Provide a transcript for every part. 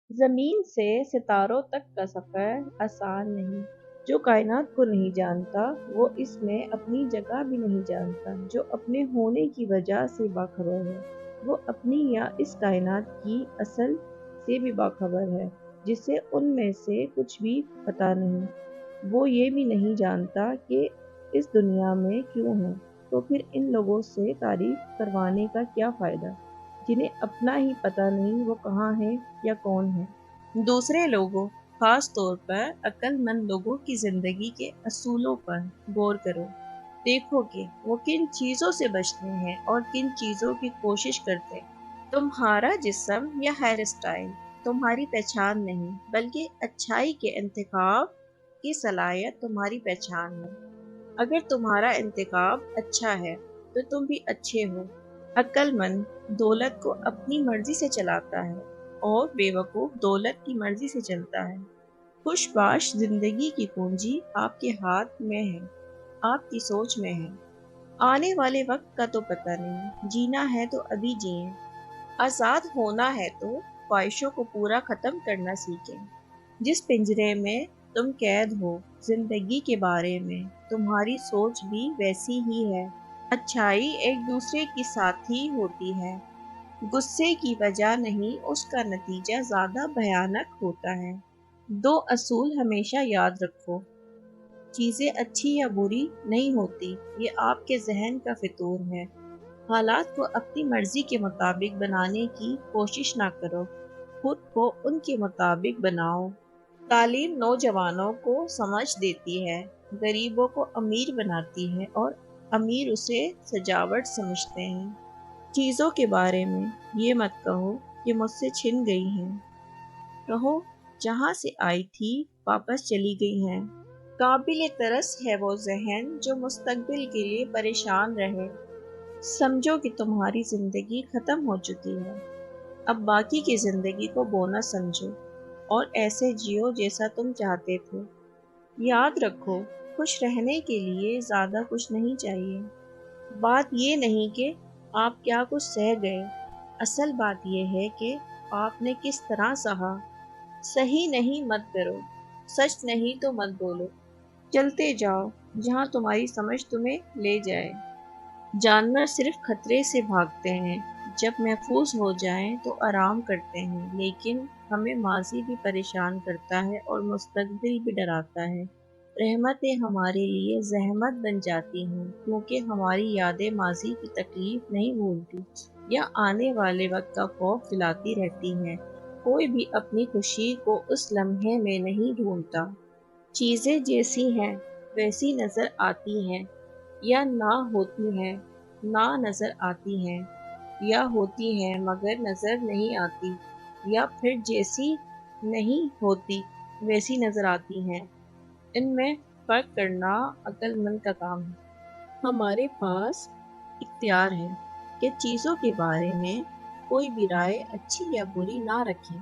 زمین سے ستاروں تک کا سفر آسان نہیں۔ جو کائنات کو نہیں جانتا وہ اس میں اپنی جگہ بھی نہیں جانتا۔ جو اپنے ہونے کی وجہ سے باخبر ہے وہ اپنی یا اس کائنات کی اصل سے بھی باخبر ہے، جسے ان میں سے کچھ بھی پتہ نہیں۔ وہ یہ بھی نہیں جانتا کہ اس دنیا میں کیوں ہے، تو پھر ان لوگوں سے تعریف کروانے کا کیا فائدہ جنہیں اپنا ہی پتہ نہیں وہ کہاں ہے یا کون ہے۔ دوسرے لوگوں، خاص طور پر عقل مند لوگوں کی زندگی کے اصولوں پر غور کرو۔ دیکھو کہ وہ کن چیزوں سے بچتے ہیں اور کن چیزوں کی کوشش کرتے ہیں۔ تمہارا جسم یا ہیئر اسٹائل تمہاری پہچان نہیں، بلکہ اچھائی کے انتخاب کی صلاحیت تمہاری پہچان ہے۔ اگر تمہارا انتخاب اچھا ہے تو تم بھی اچھے ہو۔ عقل مند دولت کو اپنی مرضی سے چلاتا ہے اور بے وقوف دولت کی مرضی سے چلتا ہے۔ خوش باش زندگی کی کنجی آپ کے ہاتھ میں ہے، آپ کی سوچ میں ہے۔ آنے والے وقت کا تو پتہ نہیں، جینا ہے تو ابھی جئیں۔ آزاد ہونا ہے تو خواہشوں کو پورا ختم کرنا سیکھیں۔ جس پنجرے میں تم قید ہو زندگی کے بارے میں تمہاری سوچ بھی ویسی ہی ہے۔ اچھائی ایک دوسرے کی ساتھی ہوتی ہے۔ غصے کی وجہ نہیں، اس کا نتیجہ زیادہ بھیانک ہوتا ہے۔ دو اصول ہمیشہ یاد رکھو۔ چیزیں اچھی یا بری نہیں ہوتی، یہ آپ کے ذہن کا فطور ہے۔ حالات کو اپنی مرضی کے مطابق بنانے کی کوشش نہ کرو، خود کو ان کے مطابق بناؤ۔ تعلیم نوجوانوں کو سمجھ دیتی ہے، غریبوں کو امیر بناتی ہے اور امیر اسے سجاوٹ سمجھتے ہیں۔ چیزوں کے بارے میں یہ مت کہو کہ مجھ سے چھن گئی ہیں، کہو جہاں سے آئی تھی واپس چلی گئی ہیں۔ قابل ترس ہے وہ ذہن جو مستقبل کے لیے پریشان رہے۔ سمجھو کہ تمہاری زندگی ختم ہو چکی ہے، اب باقی کی زندگی کو بونس سمجھو اور ایسے جیو جیسا تم چاہتے تھے۔ یاد رکھو، خوش رہنے کے لیے زیادہ کچھ نہیں چاہیے۔ بات یہ نہیں کہ آپ کیا کچھ سہ گئے، اصل بات یہ ہے کہ آپ نے کس طرح سہا۔ صحیح نہیں مت کرو، سچ نہیں تو مت بولو، چلتے جاؤ جہاں تمہاری سمجھ تمہیں لے جائے۔ جانور صرف خطرے سے بھاگتے ہیں، جب محفوظ ہو جائیں تو آرام کرتے ہیں، لیکن ہمیں ماضی بھی پریشان کرتا ہے اور مستقبل بھی ڈراتا ہے۔ رحمتیں ہمارے لیے زحمت بن جاتی ہیں کیونکہ ہماری یادیں ماضی کی تکلیف نہیں بھولتی یا آنے والے وقت کا خوف دلاتی رہتی ہیں۔ کوئی بھی اپنی خوشی کو اس لمحے میں نہیں ڈھونڈتا۔ چیزیں جیسی ہیں ویسی نظر آتی ہیں یا نہ ہوتی ہیں، نہ نظر آتی ہیں یا ہوتی ہیں مگر نظر نہیں آتی، یا پھر جیسی نہیں ہوتی ویسی نظر آتی ہیں۔ ان میں فرق کرنا عقل مند کا کام ہے۔ ہمارے پاس اختیار ہے کہ چیزوں کے بارے میں کوئی بھی رائے اچھی یا بری نہ رکھیں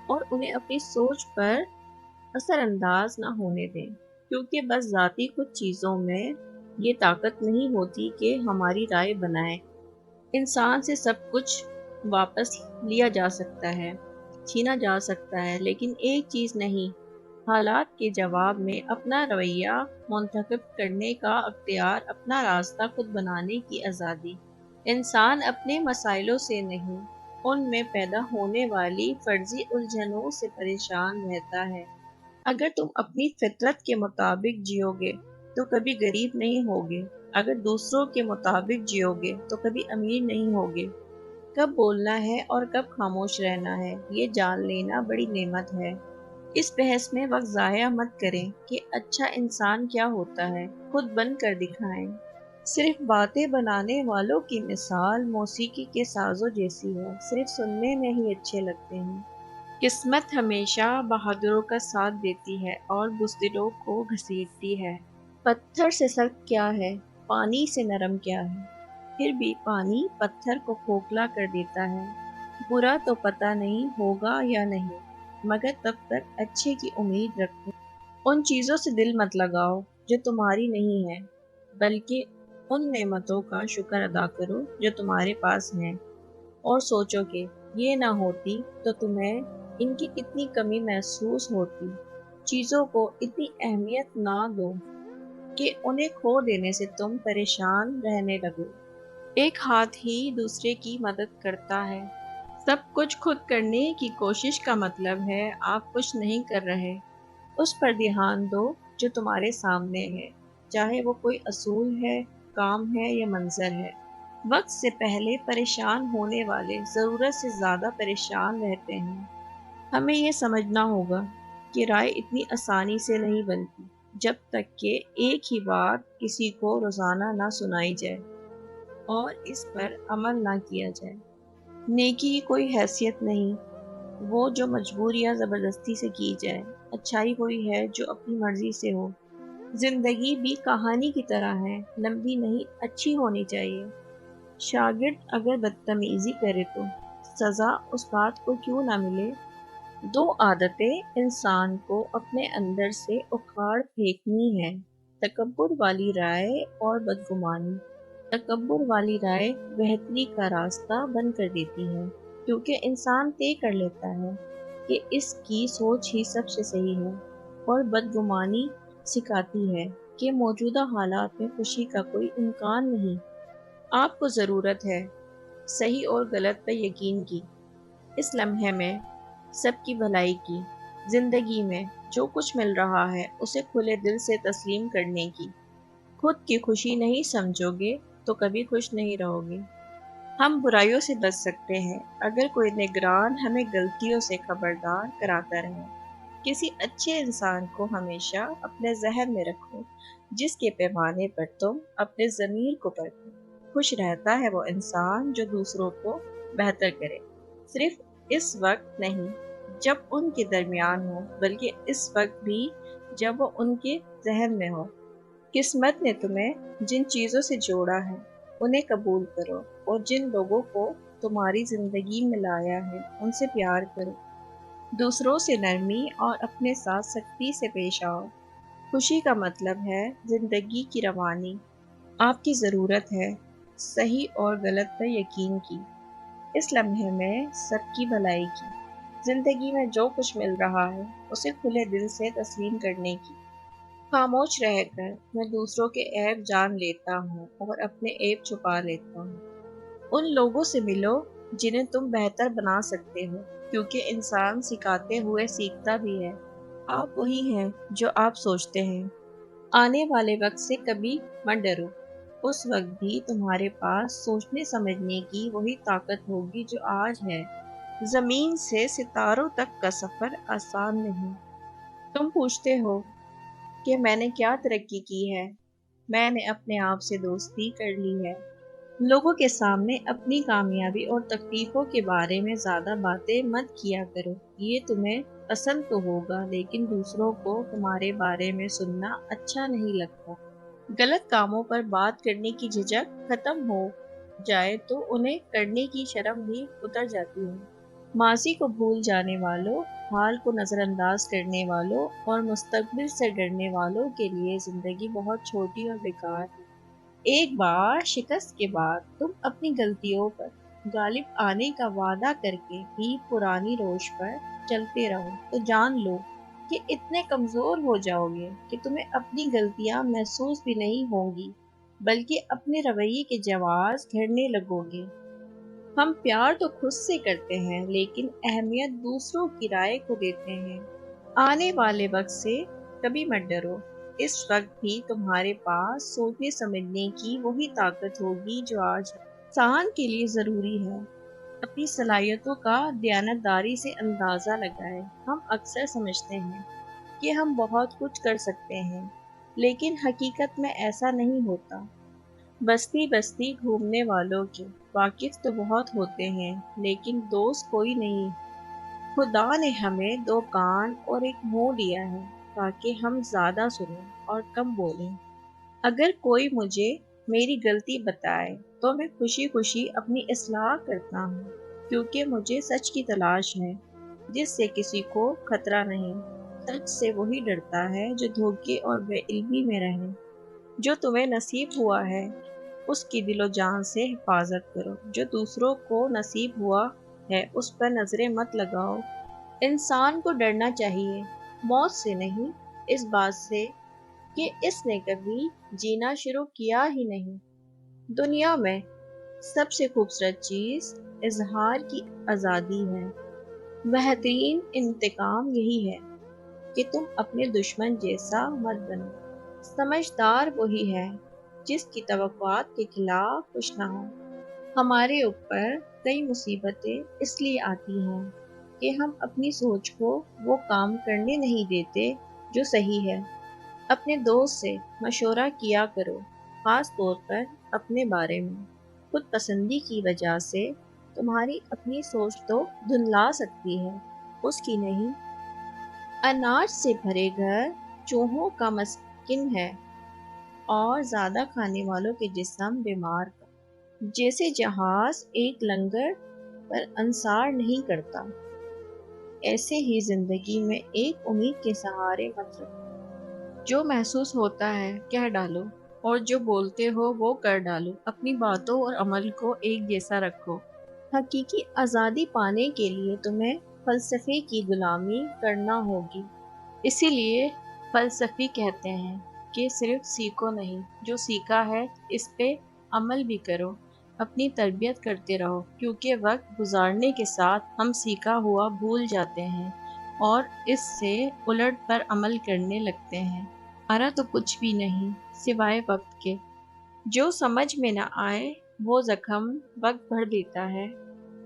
اور انہیں اپنی سوچ پر اثر انداز نہ ہونے دیں، کیونکہ بس ذاتی کچھ چیزوں میں یہ طاقت نہیں ہوتی کہ ہماری رائے بنائیں۔ انسان سے سب کچھ واپس لیا جا سکتا ہے، چھینا جا سکتا ہے، لیکن ایک چیز نہیں، حالات کے جواب میں اپنا رویہ منتخب کرنے کا اختیار، اپنا راستہ خود بنانے کی آزادی۔ انسان اپنے مسائلوں سے نہیں، ان میں پیدا ہونے والی فرضی الجھنوں سے پریشان رہتا ہے۔ اگر تم اپنی فطرت کے مطابق جیو گے تو کبھی غریب نہیں ہوگے، اگر دوسروں کے مطابق جیو گے تو کبھی امیر نہیں ہوگے۔ کب بولنا ہے اور کب خاموش رہنا ہے، یہ جان لینا بڑی نعمت ہے۔ اس بحث میں وقت ضائع مت کریں کہ اچھا انسان کیا ہوتا ہے، خود بن کر دکھائیں۔ صرف باتیں بنانے والوں کی مثال موسیقی کے سازوں جیسی ہے، صرف سننے میں ہی اچھے لگتے ہیں۔ قسمت ہمیشہ بہادروں کا ساتھ دیتی ہے اور بزدلوں کو گھسیٹتی ہے۔ پتھر سے سخت کیا ہے، پانی سے نرم کیا ہے، پھر بھی پانی پتھر کو کھوکھلا کر دیتا ہے۔ برا تو پتہ نہیں ہوگا یا نہیں، مگر تب تک اچھے کی امید رکھو۔ ان چیزوں سے دل مت لگاؤ جو تمہاری نہیں ہے، بلکہ ان نعمتوں کا شکر ادا کرو جو تمہارے پاس ہیں، اور سوچو کہ یہ نہ ہوتی تو تمہیں ان کی اتنی کمی محسوس ہوتی، چیزوں کو اتنی اہمیت نہ دو کہ انہیں کھو دینے سے تم پریشان رہنے لگو۔ ایک ہاتھ ہی دوسرے کی مدد کرتا ہے۔ سب کچھ خود کرنے کی کوشش کا مطلب ہے آپ کچھ نہیں کر رہے۔ اس پر دھیان دو جو تمہارے سامنے ہے، چاہے وہ کوئی اصول ہے، کام ہے یا منظر ہے۔ وقت سے پہلے پریشان ہونے والے ضرورت سے زیادہ پریشان رہتے ہیں۔ ہمیں یہ سمجھنا ہوگا کہ رائے اتنی آسانی سے نہیں بنتی جب تک کہ ایک ہی بات کسی کو روزانہ نہ سنائی جائے اور اس پر عمل نہ کیا جائے۔ نیکی کی کوئی حیثیت نہیں وہ جو مجبور یا زبردستی سے کی جائے، اچھائی وہی ہے جو اپنی مرضی سے ہو۔ زندگی بھی کہانی کی طرح ہے، لمبی نہیں، اچھی ہونی چاہیے۔ شاگرد اگر بدتمیزی کرے تو سزا اس بات کو کیوں نہ ملے؟ دو عادتیں انسان کو اپنے اندر سے اکھاڑ پھینکنی ہے، تکبر والی رائے اور بدگمانی۔ تکبر والی رائے بہتری کا راستہ بند کر دیتی ہے، کیونکہ انسان طے کر لیتا ہے کہ اس کی سوچ ہی سب سے صحیح ہے، اور بدگمانی سکھاتی ہے کہ موجودہ حالات میں خوشی کا کوئی امکان نہیں۔ آپ کو ضرورت ہے صحیح اور غلط پر یقین کی، اس لمحے میں سب کی بھلائی کی، زندگی میں جو کچھ مل رہا ہے اسے کھلے دل سے تسلیم کرنے کی۔ خود کی خوشی نہیں سمجھو گے تو کبھی خوش نہیں رہو گے۔ ہم برائیوں سے بچ سکتے ہیں اگر کوئی نگران ہمیں غلطیوں سے خبردار کراتا رہے۔ کسی اچھے انسان کو ہمیشہ اپنے ذہن میں رکھو جس کے پیمانے پر تم اپنے ضمیر کو پرکھو۔ خوش رہتا ہے وہ انسان جو دوسروں کو بہتر کرے، صرف اس وقت نہیں جب ان کے درمیان ہو، بلکہ اس وقت بھی جب وہ ان کے ذہن میں ہو۔ قسمت نے تمہیں جن چیزوں سے جوڑا ہے انہیں قبول کرو، اور جن لوگوں کو تمہاری زندگی میں لایا ہے ان سے پیار کرو۔ دوسروں سے نرمی اور اپنے ساتھ سختی سے پیش آؤ۔ خوشی کا مطلب ہے زندگی کی روانی۔ آپ کی ضرورت ہے صحیح اور غلط پر یقین کی، اس لمحے میں سب کی بھلائی کی، زندگی میں جو کچھ مل رہا ہے اسے کھلے دل سے تسلیم کرنے کی۔ خاموش رہ کر میں دوسروں کے عیب جان لیتا ہوں اور اپنے عیب چھپا لیتا ہوں۔ ان لوگوں سے ملو جنہیں تم بہتر بنا سکتے ہو، کیونکہ انسان سکھاتے ہوئے سیکھتا بھی ہے۔ آپ وہی ہیں جو آپ سوچتے ہیں۔ آنے والے وقت سے کبھی مت ڈرو، اس وقت بھی تمہارے پاس سوچنے سمجھنے کی وہی طاقت ہوگی جو آج ہے۔ زمین سے ستاروں تک کا سفر آسان نہیں۔ تم پوچھتے ہو کہ میں نے کیا ترقی کی ہے؟ میں نے اپنے آپ سے دوستی کر لی ہے۔ لوگوں کے سامنے اپنی کامیابی اور تکلیفوں کے بارے میں زیادہ باتیں مت کیا کرو۔ یہ تمہیں پسند تو ہوگا لیکن دوسروں کو تمہارے بارے میں سننا اچھا نہیں لگتا۔ غلط کاموں پر بات کرنے کی جھجک ختم ہو جائے تو انہیں کرنے کی شرم بھی اتر جاتی ہے۔ ماضی کو بھول جانے والوں، حال کو نظر انداز کرنے والوں اور مستقبل سے ڈرنے والوں کے لیے زندگی بہت چھوٹی اور بیکار ہے۔ ایک بار شکست کے بعد تم اپنی غلطیوں پر غالب آنے کا وعدہ کر کے بھی پرانی روش پر چلتے رہو تو جان لو کہ اتنے کمزور ہو جاؤ گے کہ تمہیں اپنی غلطیاں محسوس بھی نہیں ہوں گی، بلکہ اپنے رویے کے جواز گھڑنے لگو گے۔ ہم پیار تو خود سے کرتے ہیں لیکن اہمیت دوسروں کی رائے کو دیتے ہیں۔ آنے والے وقت سے کبھی مت ڈرو، اس وقت بھی تمہارے پاس سوچنے سمجھنے کی وہی طاقت ہوگی جو آج ہے۔ انسان کے لیے ضروری ہے اپنی صلاحیتوں کا دیانتداری سے اندازہ لگائے۔ ہم اکثر سمجھتے ہیں کہ ہم بہت کچھ کر سکتے ہیں، لیکن حقیقت میں ایسا نہیں ہوتا۔ بستی بستی گھومنے والوں کے واقف تو بہت ہوتے ہیں لیکن دوست کوئی نہیں۔ خدا نے ہمیں دو کان اور ایک منہ دیا ہے تاکہ ہم زیادہ سنیں اور کم بولیں۔ اگر کوئی مجھے میری غلطی بتائے تو میں خوشی خوشی اپنی اصلاح کرتا ہوں، کیونکہ مجھے سچ کی تلاش ہے جس سے کسی کو خطرہ نہیں۔ سچ سے وہی ڈرتا ہے جو دھوکے اور بے علمی میں رہے۔ جو تمہیں نصیب ہوا ہے اس کی دل و جان سے حفاظت کرو، جو دوسروں کو نصیب ہوا ہے اس پر نظریں مت لگاؤ۔ انسان کو ڈرنا چاہیے، موت سے نہیں، اس بات سے کہ اس نے کبھی جینا شروع کیا ہی نہیں۔ دنیا میں سب سے خوبصورت چیز اظہار کی آزادی ہے۔ بہترین انتقام یہی ہے کہ تم اپنے دشمن جیسا مت بنو۔ سمجھدار وہی ہے جس کی توقعات کے خلاف کچھ نہ ہو۔ ہمارے اوپر کئی مصیبتیں اس لیے آتی ہیں کہ ہم اپنی سوچ کو وہ کام کرنے نہیں دیتے جو صحیح ہے۔ اپنے دوست سے مشورہ کیا کرو، خاص طور پر اپنے بارے میں۔ خود پسندی کی وجہ سے تمہاری اپنی سوچ تو دھندلا سکتی ہے، اس کی نہیں۔ اناج سے بھرے گھر چوہوں کا مسکن ہے اور زیادہ کھانے والوں کے جسم بیمار کا۔ جیسے جہاز ایک لنگر پر انصار نہیں کرتا، ایسے ہی زندگی میں ایک امید کے سہارے مت رکھو۔ جو محسوس ہوتا ہے کہہ ڈالو، اور جو بولتے ہو وہ کر ڈالو۔ اپنی باتوں اور عمل کو ایک جیسا رکھو۔ حقیقی آزادی پانے کے لیے تمہیں فلسفے کی غلامی کرنا ہوگی۔ اسی لیے فلسفی کہتے ہیں کہ صرف سیکھو نہیں، جو سیکھا ہے اس پہ عمل بھی کرو۔ اپنی تربیت کرتے رہو، کیونکہ وقت گزارنے کے ساتھ ہم سیکھا ہوا بھول جاتے ہیں اور اس سے الٹ پر عمل کرنے لگتے ہیں۔ ہمارا تو کچھ بھی نہیں سوائے وقت کے۔ جو سمجھ میں نہ آئے وہ زخم وقت بھر دیتا ہے۔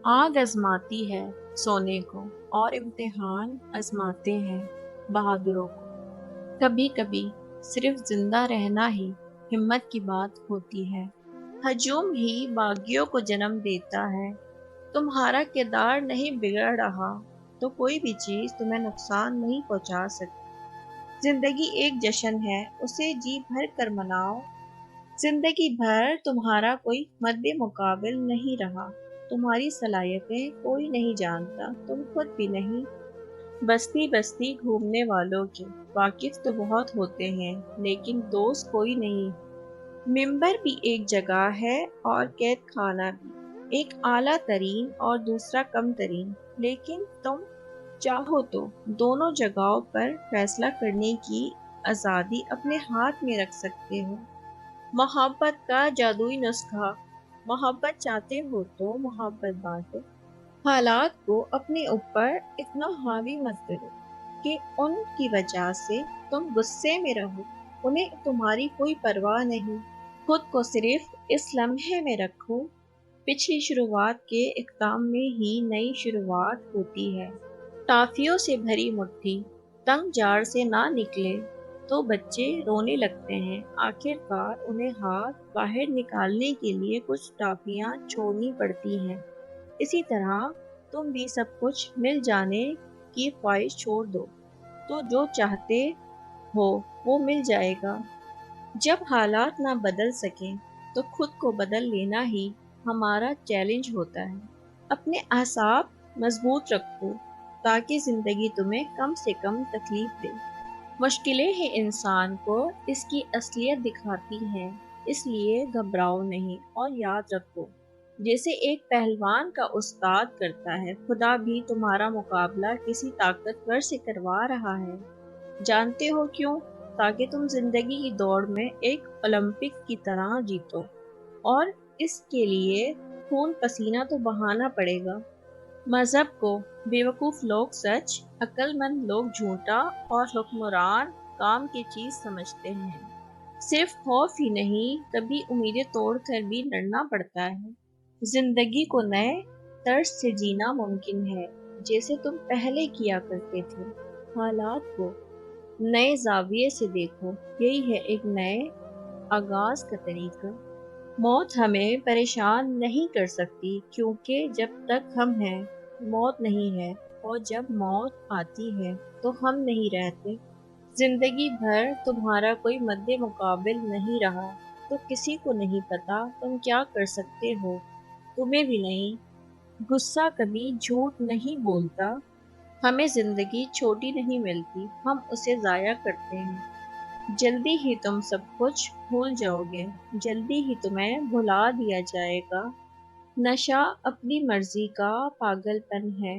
آگ آزماتی ہے سونے کو، اور امتحان آزماتے ہیں بہادروں کو۔ کبھی کبھی صرف زندہ رہنا ہی ہمت کی بات ہوتی ہے۔ ہجوم ہی باغیوں کو جنم دیتا ہے۔ تمہارا کردار نہیں بگڑ رہا تو کوئی بھی چیز تمہیں نقصان نہیں پہنچا سکتی۔ زندگی ایک جشن ہے، اسے جی بھر کر مناؤ۔ زندگی بھر تمہارا کوئی مد مقابل نہیں رہا۔ تمہاری صلاحیتیں کوئی نہیں جانتا، تم خود بھی نہیں۔ بستی بستی گھومنے والوں کے واقف تو بہت ہوتے ہیں، لیکن دوست کوئی نہیں۔ ممبر بھی ایک جگہ ہے اور قید خانہ بھی، ایک اعلیٰ ترین اور دوسرا کم ترین، لیکن تم چاہو تو دونوں جگہوں پر فیصلہ کرنے کی آزادی اپنے ہاتھ میں رکھ سکتے ہو۔ محبت کا جادوئی نسخہ۔ محبت چاہتے ہو تو محبت بانٹو۔ حالات کو اپنے اوپر اتنا حاوی مت کرو کہ ان کی وجہ سے تم غصے میں رہو۔ انہیں تمہاری کوئی پرواہ نہیں۔ خود کو صرف اس لمحے میں رکھو، پچھلی شروعات کے اختتام میں ہی نئی شروعات ہوتی ہے۔ ٹافیوں سے بھری مٹھی تنگ جار سے نہ نکلے تو بچے رونے لگتے ہیں۔ آخر کار انہیں ہاتھ باہر نکالنے کے لیے کچھ ٹافیاں چھوڑنی پڑتی ہیں۔ اسی طرح تم بھی سب کچھ مل جانے کی خواہش چھوڑ دو تو جو چاہتے ہو وہ مل جائے گا۔ جب حالات نہ بدل سکیں تو خود کو بدل لینا ہی ہمارا چیلنج ہوتا ہے۔ اپنے اعصاب مضبوط رکھو تاکہ زندگی تمہیں کم سے کم تکلیف دے۔ مشکلیں ہی انسان کو اس کی اصلیت دکھاتی ہیں، اس لیے گھبراؤ نہیں اور یاد رکھو، جیسے ایک پہلوان کا استاد کرتا ہے، خدا بھی تمہارا مقابلہ کسی طاقتور سے کروا رہا ہے۔ جانتے ہو کیوں؟ تاکہ تم زندگی کی دوڑ میں ایک اولمپک کی طرح جیتو، اور اس کے لیے خون پسینہ تو بہانا پڑے گا۔ مذہب کو بیوقوف لوگ سچ، عقل مند لوگ جھوٹا اور حکمران کام کی چیز سمجھتے ہیں۔ صرف خوف ہی نہیں، کبھی امیدیں توڑ کر بھی لڑنا پڑتا ہے۔ زندگی کو نئے طرز سے جینا ممکن ہے، جیسے تم پہلے کیا کرتے تھے۔ حالات کو نئے زاویے سے دیکھو، یہی ہے ایک نئے آغاز کا طریقہ۔ موت ہمیں پریشان نہیں کر سکتی، کیونکہ جب تک ہم ہیں موت نہیں ہے، اور جب موت آتی ہے تو ہم نہیں رہتے۔ زندگی بھر تمہارا کوئی مد مقابل نہیں رہا تو کسی کو نہیں پتا تم کیا کر سکتے ہو، تمہیں بھی نہیں۔ غصہ کبھی جھوٹ نہیں بولتا۔ ہمیں زندگی چھوٹی نہیں ملتی، ہم اسے ضائع کرتے ہیں۔ جلدی ہی تم سب کچھ بھول جاؤ گے، جلدی ہی تمہیں بھلا دیا جائے گا۔ نشہ اپنی مرضی کا پاگل پن ہے۔